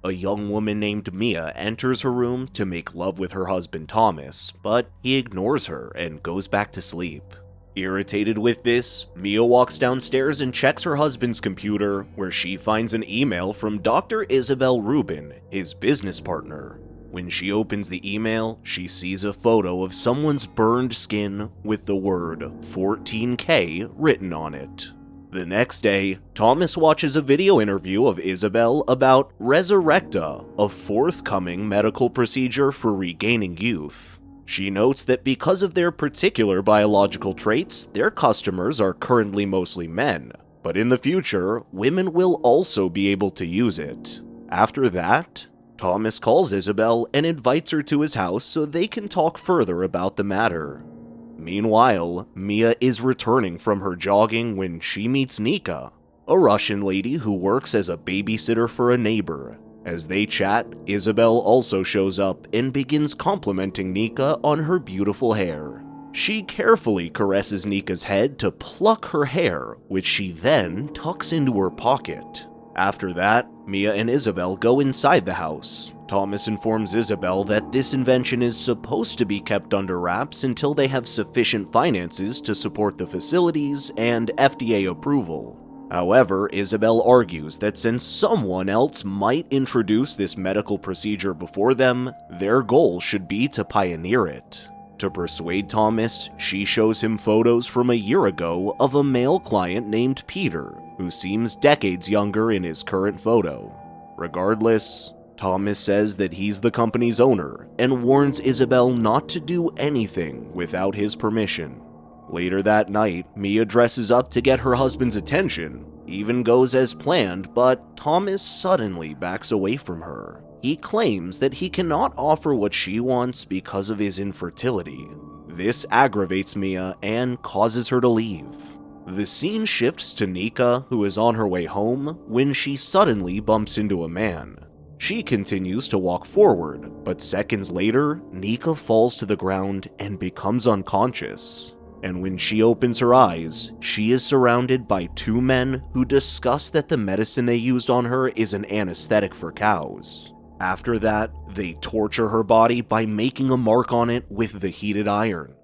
A young woman named Mia enters her room to make love with her husband Thomas, but he ignores her and goes back to sleep. Irritated with this, Mia walks downstairs and checks her husband's computer, where she finds an email from Dr. Isabel Rubin, his business partner. When she opens the email, she sees a photo of someone's burned skin with the word 14K written on it. The next day, Thomas watches a video interview of Isabel about Resurrecta, a forthcoming medical procedure for regaining youth. She notes that because of their particular biological traits, their customers are currently mostly men, but in the future, women will also be able to use it. After that, Thomas calls Isabel and invites her to his house so they can talk further about the matter. Meanwhile, Mia is returning from her jogging when she meets Nika, a Russian lady who works as a babysitter for a neighbor. As they chat, Isabel also shows up and begins complimenting Nika on her beautiful hair. She carefully caresses Nika's head to pluck her hair, which she then tucks into her pocket. After that, Mia and Isabel go inside the house. Thomas informs Isabel that this invention is supposed to be kept under wraps until they have sufficient finances to support the facilities and FDA approval. However, Isabel argues that since someone else might introduce this medical procedure before them, their goal should be to pioneer it. To persuade Thomas, she shows him photos from a year ago of a male client named Peter, who seems decades younger in his current photo. Regardless, Thomas says that he's the company's owner and warns Isabel not to do anything without his permission. Later that night, Mia dresses up to get her husband's attention, even goes as planned, but Thomas suddenly backs away from her. He claims that he cannot offer what she wants because of his infertility. This aggravates Mia and causes her to leave. The scene shifts to Nika, who is on her way home, when she suddenly bumps into a man. She continues to walk forward, but seconds later, Nika falls to the ground and becomes unconscious. And when she opens her eyes, she is surrounded by two men who discuss that the medicine they used on her is an anesthetic for cows. After that, they torture her body by making a mark on it with the heated iron.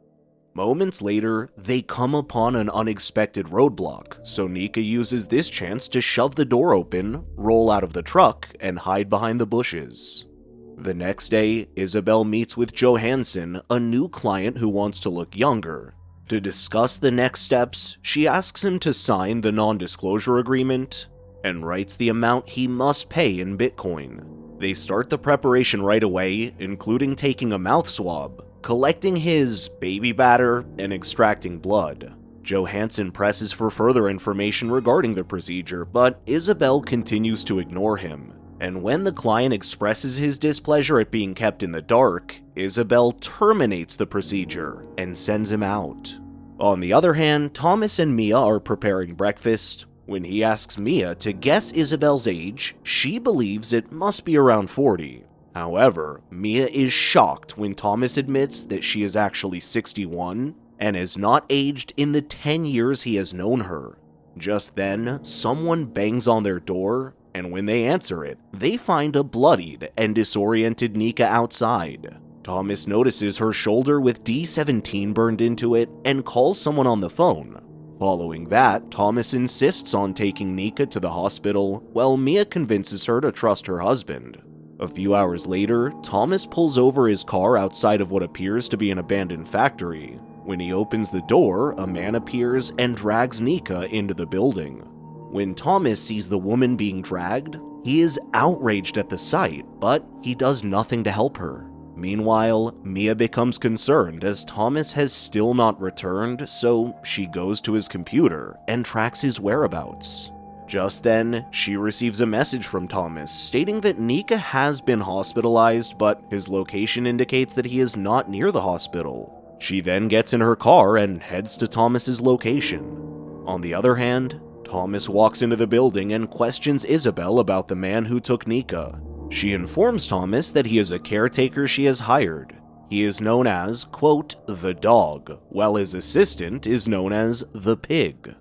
Moments later, they come upon an unexpected roadblock, so Nika uses this chance to shove the door open, roll out of the truck, and hide behind the bushes. The next day, Isabel meets with Johansson, a new client who wants to look younger. To discuss the next steps, she asks him to sign the non-disclosure agreement and writes the amount he must pay in Bitcoin. They start the preparation right away, including taking a mouth swab, collecting his baby batter, and extracting blood. Johansson presses for further information regarding the procedure, but Isabel continues to ignore him. And when the client expresses his displeasure at being kept in the dark, Isabel terminates the procedure and sends him out. On the other hand, Thomas and Mia are preparing breakfast. When he asks Mia to guess Isabel's age, she believes it must be around 40. However, Mia is shocked when Thomas admits that she is actually 61 and has not aged in the 10 years he has known her. Just then, someone bangs on their door, and when they answer it, they find a bloodied and disoriented Nika outside. Thomas notices her shoulder with D17 burned into it and calls someone on the phone. Following that, Thomas insists on taking Nika to the hospital, while Mia convinces her to trust her husband. A few hours later, Thomas pulls over his car outside of what appears to be an abandoned factory. When he opens the door, a man appears and drags Nika into the building. When Thomas sees the woman being dragged, he is outraged at the sight, but he does nothing to help her. Meanwhile, Mia becomes concerned as Thomas has still not returned, so she goes to his computer and tracks his whereabouts. Just then, she receives a message from Thomas stating that Nika has been hospitalized, but his location indicates that he is not near the hospital. She then gets in her car and heads to Thomas's location. On the other hand, Thomas walks into the building and questions Isabel about the man who took Nika. She informs Thomas that he is a caretaker she has hired. He is known as, quote, the dog, while his assistant is known as the pig.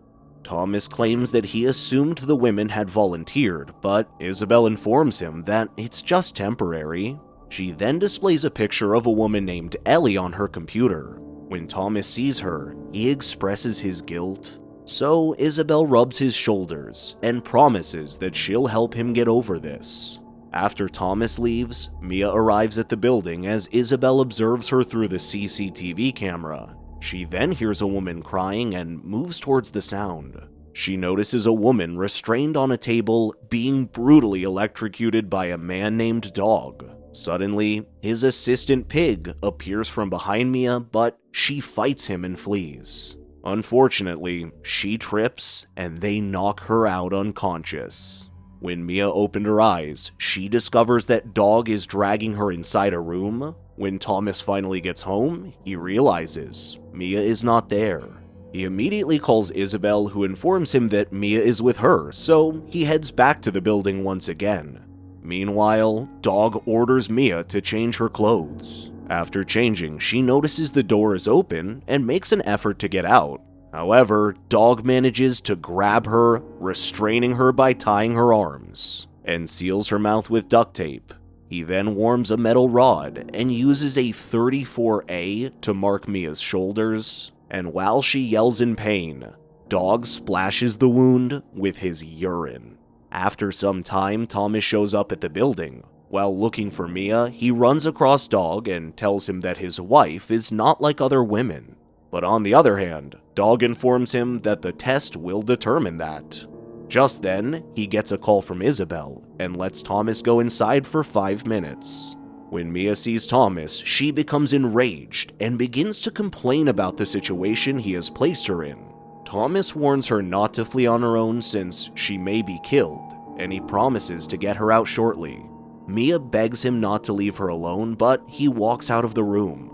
Thomas claims that he assumed the women had volunteered, but Isabel informs him that it's just temporary. She then displays a picture of a woman named Ellie on her computer. When Thomas sees her, he expresses his guilt. So Isabel rubs his shoulders and promises that she'll help him get over this. After Thomas leaves, Mia arrives at the building as Isabel observes her through the CCTV camera. She then hears a woman crying and moves towards the sound. She notices a woman restrained on a table being brutally electrocuted by a man named Dog. Suddenly, his assistant Pig appears from behind Mia, but she fights him and flees. Unfortunately, she trips and they knock her out unconscious. When Mia opened her eyes, she discovers that Dog is dragging her inside a room. When Thomas finally gets home, he realizes Mia is not there. He immediately calls Isabel, who informs him that Mia is with her, so he heads back to the building once again. Meanwhile, Dog orders Mia to change her clothes. After changing, she notices the door is open and makes an effort to get out. However, Dog manages to grab her, restraining her by tying her arms, and seals her mouth with duct tape. He then warms a metal rod and uses a 34A to mark Mia's shoulders, and while she yells in pain, Dog splashes the wound with his urine. After some time, Thomas shows up at the building. While looking for Mia, he runs across Dog and tells him that his wife is not like other women. But on the other hand, Dog informs him that the test will determine that. Just then, he gets a call from Isabel and lets Thomas go inside for 5 minutes. When Mia sees Thomas, she becomes enraged and begins to complain about the situation he has placed her in. Thomas warns her not to flee on her own since she may be killed, and he promises to get her out shortly. Mia begs him not to leave her alone, but he walks out of the room.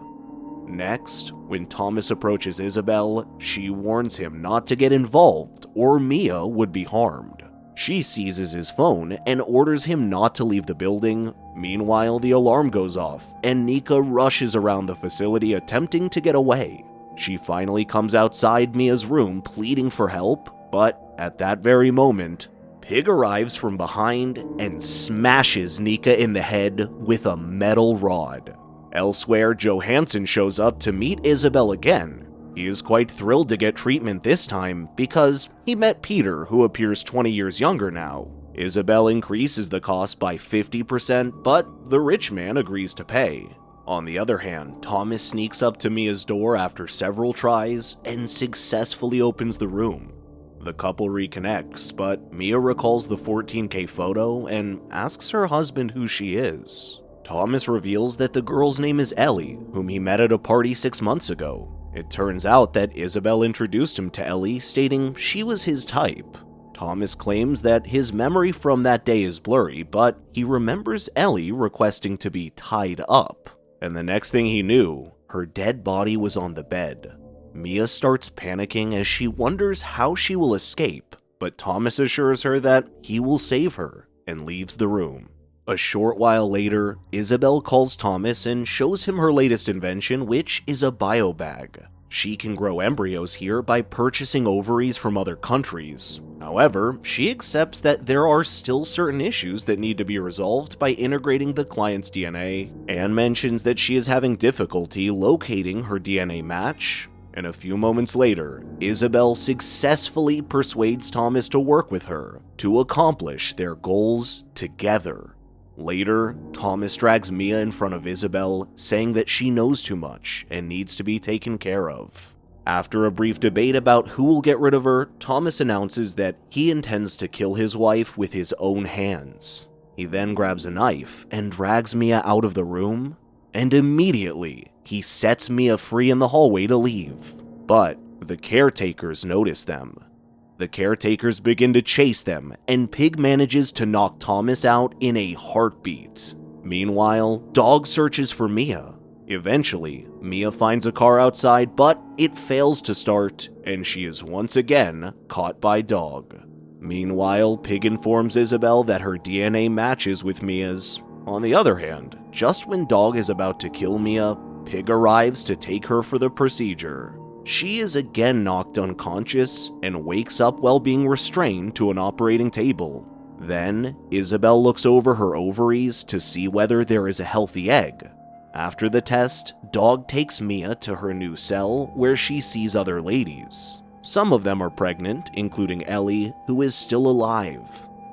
Next, when Thomas approaches Isabel, she warns him not to get involved or Mia would be harmed. She seizes his phone and orders him not to leave the building. Meanwhile, the alarm goes off and Nika rushes around the facility attempting to get away. She finally comes outside Mia's room pleading for help, but at that very moment, Pig arrives from behind and smashes Nika in the head with a metal rod. Elsewhere, Johansson shows up to meet Isabel again. He is quite thrilled to get treatment this time because he met Peter, who appears 20 years younger now. Isabel increases the cost by 50%, but the rich man agrees to pay. On the other hand, Thomas sneaks up to Mia's door after several tries and successfully opens the room. The couple reconnects, but Mia recalls the 14K photo and asks her husband who she is. Thomas reveals that the girl's name is Ellie, whom he met at a party 6 months ago. It turns out that Isabel introduced him to Ellie, stating she was his type. Thomas claims that his memory from that day is blurry, but he remembers Ellie requesting to be tied up. And the next thing he knew, her dead body was on the bed. Mia starts panicking as she wonders how she will escape, but Thomas assures her that he will save her and leaves the room. A short while later, Isabel calls Thomas and shows him her latest invention, which is a biobag. She can grow embryos here by purchasing ovaries from other countries. However, she accepts that there are still certain issues that need to be resolved by integrating the client's DNA, and mentions that she is having difficulty locating her DNA match. And a few moments later, Isabel successfully persuades Thomas to work with her to accomplish their goals together. Later, Thomas drags Mia in front of Isabel, saying that she knows too much and needs to be taken care of. After a brief debate about who will get rid of her, Thomas announces that he intends to kill his wife with his own hands. He then grabs a knife and drags Mia out of the room, and immediately, he sets Mia free in the hallway to leave. But the caretakers notice them. The caretakers begin to chase them, and Pig manages to knock Thomas out in a heartbeat. Meanwhile, Dog searches for Mia. Eventually, Mia finds a car outside, but it fails to start, and she is once again caught by Dog. Meanwhile, Pig informs Isabel that her DNA matches with Mia's. On the other hand, just when Dog is about to kill Mia, Pig arrives to take her for the procedure. She is again knocked unconscious and wakes up while being restrained to an operating table. Then, Isabel looks over her ovaries to see whether there is a healthy egg. After the test, Dog takes Mia to her new cell where she sees other ladies. Some of them are pregnant, including Ellie, who is still alive.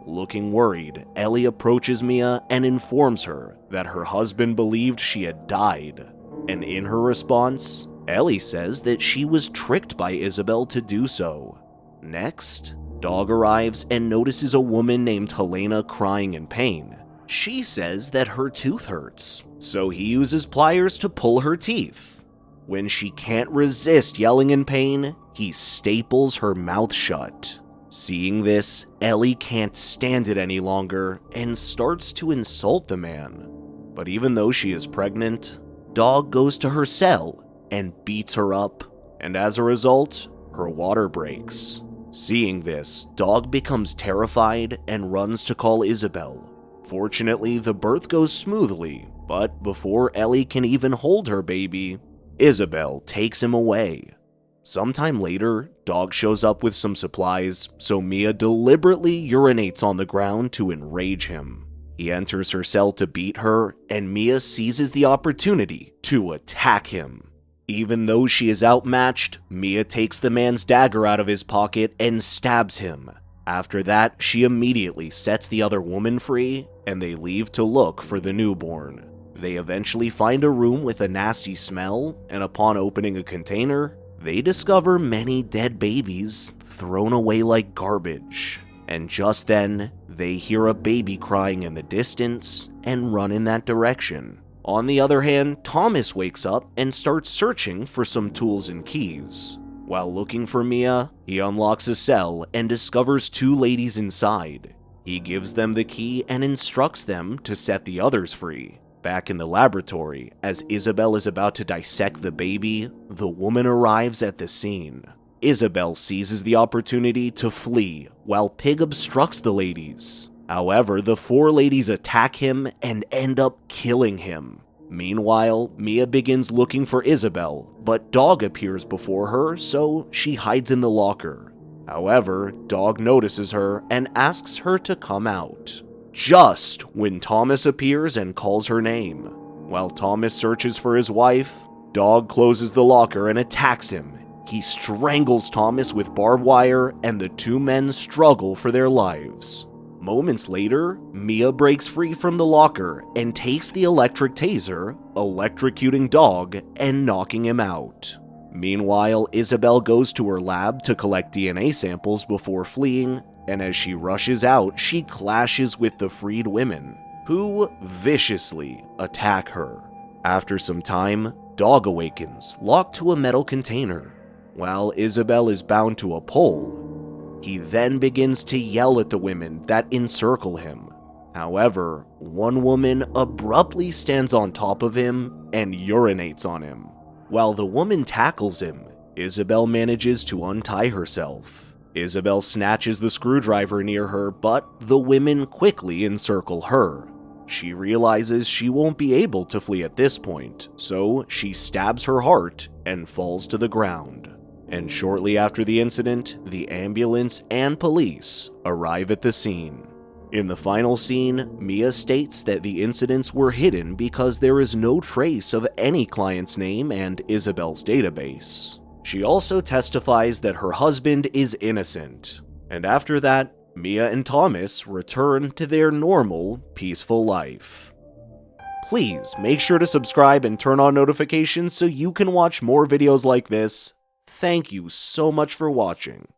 Looking worried, Ellie approaches Mia and informs her that her husband believed she had died. And in her response, Ellie says that she was tricked by Isabel to do so. Next, Dog arrives and notices a woman named Helena crying in pain. She says that her tooth hurts, so he uses pliers to pull her teeth. When she can't resist yelling in pain, he staples her mouth shut. Seeing this, Ellie can't stand it any longer and starts to insult the man. But even though she is pregnant, Dog goes to her cell and beats her up, and as a result, her water breaks. Seeing this, Dog becomes terrified and runs to call Isabel. Fortunately, the birth goes smoothly, but before Ellie can even hold her baby, Isabel takes him away. Sometime later, Dog shows up with some supplies, so Mia deliberately urinates on the ground to enrage him. He enters her cell to beat her, and Mia seizes the opportunity to attack him. Even though she is outmatched, Mia takes the man's dagger out of his pocket and stabs him. After that, she immediately sets the other woman free, and they leave to look for the newborn. They eventually find a room with a nasty smell, and upon opening a container, they discover many dead babies thrown away like garbage. And just then, they hear a baby crying in the distance and run in that direction. On the other hand, Thomas wakes up and starts searching for some tools and keys. While looking for Mia, he unlocks a cell and discovers two ladies inside. He gives them the key and instructs them to set the others free. Back in the laboratory, as Isabel is about to dissect the baby, the woman arrives at the scene. Isabel seizes the opportunity to flee, while Pig obstructs the ladies. However, the four ladies attack him and end up killing him. Meanwhile, Mia begins looking for Isabel, but Dog appears before her, so she hides in the locker. However, Dog notices her and asks her to come out. Just when Thomas appears and calls her name. While Thomas searches for his wife, Dog closes the locker and attacks him. He strangles Thomas with barbed wire, and the two men struggle for their lives. Moments later, Mia breaks free from the locker and takes the electric taser, electrocuting Dog and knocking him out. Meanwhile, Isabel goes to her lab to collect DNA samples before fleeing, and as she rushes out, she clashes with the freed women, who viciously attack her. After some time, Dog awakens, locked to a metal container. While Isabel is bound to a pole, he then begins to yell at the women that encircle him. However, one woman abruptly stands on top of him and urinates on him. While the woman tackles him, Isabel manages to untie herself. Isabel snatches the screwdriver near her, but the women quickly encircle her. She realizes she won't be able to flee at this point, so she stabs her heart and falls to the ground. And shortly after the incident, the ambulance and police arrive at the scene. In the final scene, Mia states that the incidents were hidden because there is no trace of any client's name and Isabel's database. She also testifies that her husband is innocent. And after that, Mia and Thomas return to their normal, peaceful life. Please make sure to subscribe and turn on notifications so you can watch more videos like this. Thank you so much for watching.